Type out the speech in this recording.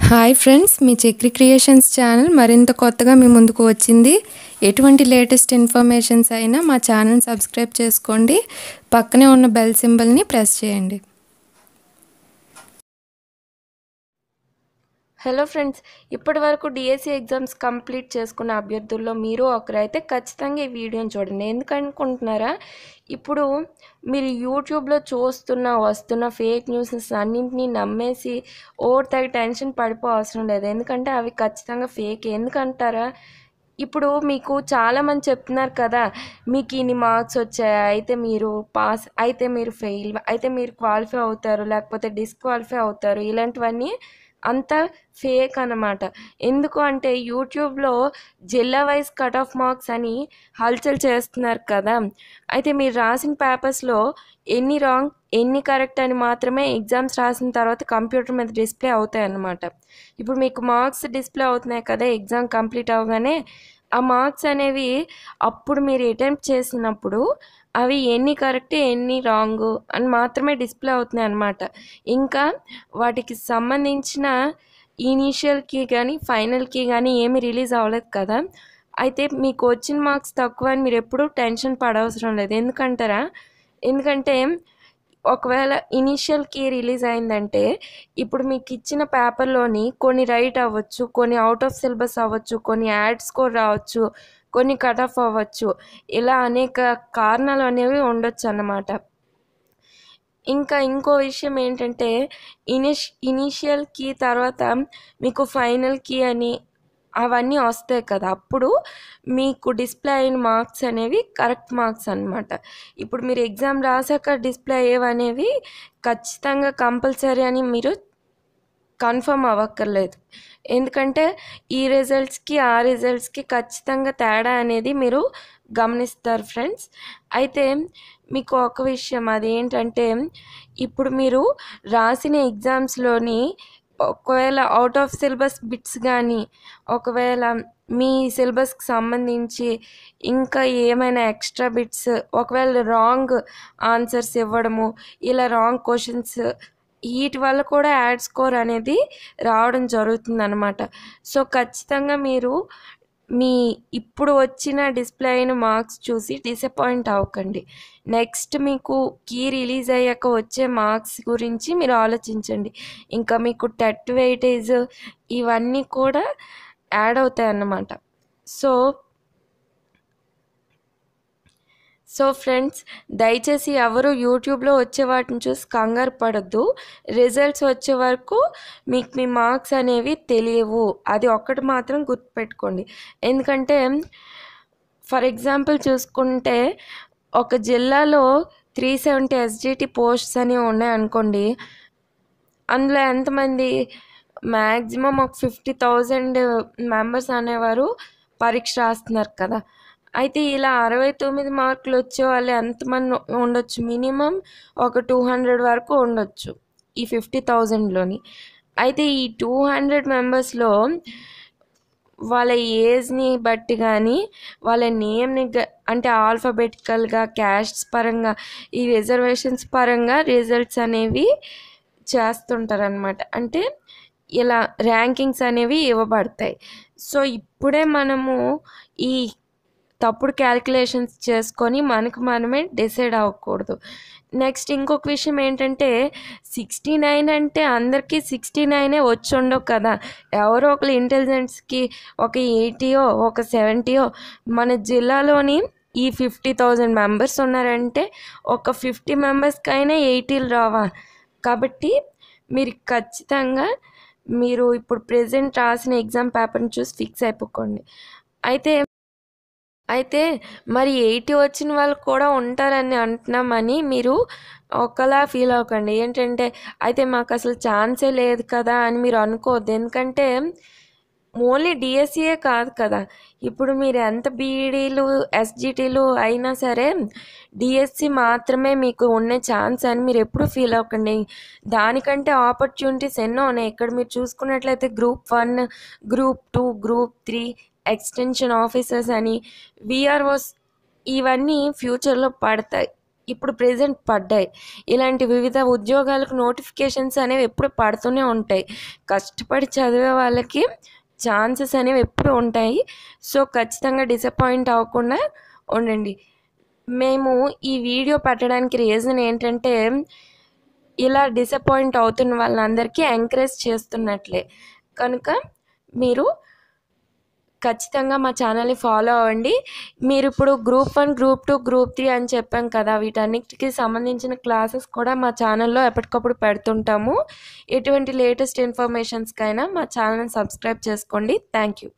Hi friends, మీ Chakri creations channel మరింత కొత్తగా మీ ముందుకు వచ్చింది. ఎటువంటి లేటెస్ట్ ఇన్ఫర్మేషన్స్ అయినా మా ఛానల్ సబ్స్క్రైబ్ చేసుకోండి. పక్కనే ఉన్న బెల్ సింబల్ని ప్రెస్ చేయండి. హలో ఫ్రెండ్స్, ఇప్పటి వరకు డిఎస్సి ఎగ్జామ్స్ కంప్లీట్ చేసుకున్న అభ్యర్థుల్లో మీరు ఒకరైతే ఖచ్చితంగా ఈ వీడియోని చూడండి. ఎందుకనుకుంటున్నారా? ఇప్పుడు మీరు యూట్యూబ్లో వస్తున్న ఫేక్ న్యూసెస్ అన్నింటినీ నమ్మేసి ఓవర్ తెగ టెన్షన్ పడిపో అవసరం లేదు. ఎందుకంటే అవి ఖచ్చితంగా ఫేక్. ఎందుకంటారా? ఇప్పుడు మీకు చాలామంది చెప్తున్నారు కదా, మీకు ఇన్ని మార్క్స్ వచ్చాయి, అయితే మీరు పాస్, అయితే మీరు ఫెయిల్, అయితే మీరు క్వాలిఫై అవుతారు, లేకపోతే డిస్క్వాలిఫై అవుతారు. ఇలాంటివన్నీ అంతా ఫేక్ అన్నమాట. ఎందుకు అంటే యూట్యూబ్లో జిల్లా వైజ్ కట్ ఆఫ్ మార్క్స్ అని హల్చల్ చేస్తున్నారు కదా. అయితే మీరు రాసిన పేపర్స్లో ఎన్ని రాంగ్ ఎన్ని కరెక్ట్ అని మాత్రమే ఎగ్జామ్స్ రాసిన తర్వాత కంప్యూటర్ మీద డిస్ప్లే అవుతాయి అన్నమాట. ఇప్పుడు మీకు మార్క్స్ డిస్ప్లే అవుతున్నాయి కదా ఎగ్జామ్ కంప్లీట్ అవగానే. ఆ మార్క్స్ అనేవి అప్పుడు మీరు అటెంప్ట్ చేసినప్పుడు అవి ఎన్ని కరెక్ట్ ఎన్ని రాంగ్ అని మాత్రమే డిస్ప్లే అవుతున్నాయి అన్నమాట. ఇంకా వాటికి సంబంధించిన ఇనీషియల్కి కానీ ఫైనల్కి కానీ ఏమీ రిలీజ్ అవ్వలేదు కదా. అయితే మీకు వచ్చిన మార్క్స్ తక్కువ అని మీరు ఎప్పుడూ టెన్షన్ పడవసరం లేదు. ఎందుకంటే ఒకవేళ ఇనీషియల్కి రిలీజ్ అయిందంటే ఇప్పుడు మీకు ఇచ్చిన పేపర్లోని కొన్ని రైట్ అవ్వచ్చు, కొన్ని అవుట్ ఆఫ్ సిలబస్ అవ్వచ్చు, కొన్ని యాడ్ స్కోర్ రావచ్చు, కొన్ని కట్ ఆఫ్ అవ్వచ్చు. ఇలా అనేక కారణాలు అనేవి ఉండొచ్చు అన్నమాట. ఇంకా ఇంకో విషయం ఏంటంటే ఇనీషియల్ కీ తర్వాత మీకు ఫైనల్ కీ అని అవన్నీ వస్తాయి కదా, అప్పుడు మీకు డిస్ప్లే అయిన మార్క్స్ అనేవి కరెక్ట్ మార్క్స్ అన్నమాట. ఇప్పుడు మీరు ఎగ్జామ్ రాసాక డిస్ప్లే అయ్యేవనేవి ఖచ్చితంగా కంపల్సరీ అని మీరు కన్ఫర్మ్ అవ్వక్కర్లేదు. ఎందుకంటే ఈ రిజల్ట్స్కి ఆ రిజల్ట్స్కి ఖచ్చితంగా తేడా అనేది మీరు గమనిస్తారు ఫ్రెండ్స్. అయితే మీకు ఒక విషయం అదేంటంటే, ఇప్పుడు మీరు రాసిన ఎగ్జామ్స్లోని ఒకవేళ అవుట్ ఆఫ్ సిలబస్ బిట్స్ కానీ, ఒకవేళ మీ సిలబస్కి సంబంధించి ఇంకా ఏమైనా ఎక్స్ట్రా బిట్స్ ఒకవేళ రాంగ్ ఆన్సర్స్ ఇవ్వడము, ఇలా రాంగ్ క్వశ్చన్స్, వీటి వల్ల కూడా యాడ్ స్కోర్ అనేది రావడం జరుగుతుంది అన్నమాట. సో ఖచ్చితంగా మీరు మీ ఇప్పుడు వచ్చిన డిస్ప్లే అయిన మార్క్స్ చూసి డిసప్పాయింట్ అవ్వకండి. నెక్స్ట్ మీకు కీ రిలీజ్ అయ్యాక వచ్చే మార్క్స్ గురించి మీరు ఆలోచించండి. ఇంకా మీకు టెట్ వెయిటేజ్ ఇవన్నీ కూడా యాడ్ అవుతాయి అన్నమాట. సో ఫ్రెండ్స్, దయచేసి ఎవరు యూట్యూబ్లో వచ్చే వాటిని చూసి కంగారు పడద్దు. రిజల్ట్స్ వచ్చే వరకు మీకు మీ మార్క్స్ అనేవి తెలియవు. అది ఒక్కటి మాత్రం గుర్తుపెట్టుకోండి. ఎందుకంటే ఫర్ ఎగ్జాంపుల్ చూసుకుంటే ఒక జిల్లాలో 370 ఎస్జిటి పోస్ట్స్ అని ఉన్నాయనుకోండి. అందులో ఎంతమంది? మ్యాక్సిమం ఒక 50,000 మెంబర్స్ అనేవారు పరీక్ష రాస్తున్నారు కదా. అయితే ఇలా 69 మార్కులు వచ్చే వాళ్ళు ఎంతమంది ఉండొచ్చు? మినిమం ఒక 200 వరకు ఉండొచ్చు ఈ 50,000లోని. అయితే ఈ 200 మెంబర్స్లో వాళ్ళ ఏజ్ని బట్టి కానీ, వాళ్ళ నేమ్ని అంటే ఆల్ఫాబెటికల్గా, క్యాస్ట్స్ పరంగా, ఈ రిజర్వేషన్స్ పరంగా రిజల్ట్స్ అనేవి చేస్తుంటారనమాట. అంటే ఇలా ర్యాంకింగ్స్ అనేవి ఇవ్వబడతాయి. సో ఇప్పుడే మనము ఈ తప్పుడు క్యాలిక్యులేషన్స్ చేసుకొని మనకు మనమే డిసైడ్ అవ్వకూడదు. నెక్స్ట్ ఇంకొక విషయం ఏంటంటే, 69 అంటే అందరికీ 69 వచ్చి ఉండవు కదా. ఎవరో ఒకరు ఇంటెలిజెన్స్కి ఒక 80 ఒక 70. మన జిల్లాలోని ఈ 50,000 మెంబర్స్ ఉన్నారంటే ఒక 50 మెంబర్స్కైనా 80 రావా. కాబట్టి మీరు ఖచ్చితంగా మీరు ఇప్పుడు ప్రెజెంట్ రాసిన ఎగ్జామ్ పేపర్ని చూసి ఫిక్స్ అయిపోకండి. అయితే మరి 80 వచ్చిన వాళ్ళు కూడా ఉంటారని అంటున్నామని మీరు ఒకలా ఫీల్ అవ్వకండి. ఏంటంటే అయితే మాకు అసలు ఛాన్సే లేదు కదా అని మీరు అనుకోవద్దు. ఎందుకంటే ఓన్లీ డిఎస్సియే కాదు కదా, ఇప్పుడు మీరు ఎంత బీఈడీలు ఎస్జిటీలు అయినా సరే డిఎస్సి మాత్రమే మీకు ఉన్న ఛాన్స్ అని మీరు ఎప్పుడు ఫీల్ అవ్వకండి. దానికంటే ఆపర్చునిటీస్ ఎన్నో ఉన్నాయి. ఇక్కడ మీరు చూసుకున్నట్లయితే group 1, group 2, group 3, extension officers అని, విఆర్ఓస్, ఇవన్నీ ఫ్యూచర్లో పడతాయి. ఇప్పుడు ప్రెజెంట్ పడ్డాయి. ఇలాంటి వివిధ ఉద్యోగాలకు నోటిఫికేషన్స్ అనేవి ఎప్పుడు పడుతూనే ఉంటాయి. కష్టపడి చదివే వాళ్ళకి ఛాన్సెస్ అనేవి ఎప్పుడు ఉంటాయి. సో ఖచ్చితంగా డిసప్పాయింట్ అవ్వకుండా ఉండండి. మేము ఈ వీడియో పెట్టడానికి రీజన్ ఏంటంటే, ఇలా డిసప్పాయింట్ అవుతున్న వాళ్ళందరికీ ఎంకరేజ్ చేస్తున్నట్లే. కనుక మీరు ఖచ్చితంగా మా ఛానల్ని ఫాలో అవ్వండి. మీరు ఇప్పుడు గ్రూప్ 1, గ్రూప్ 2, గ్రూప్ 3 అని చెప్పాం కదా, వీటన్నిటికి సంబంధించిన క్లాసెస్ కూడా మా ఛానల్లో ఎప్పటికప్పుడు పెడుతుంటాము. ఎటువంటి లేటెస్ట్ ఇన్ఫర్మేషన్స్కైనా మా ఛానల్ని సబ్స్క్రైబ్ చేసుకోండి. Thank you.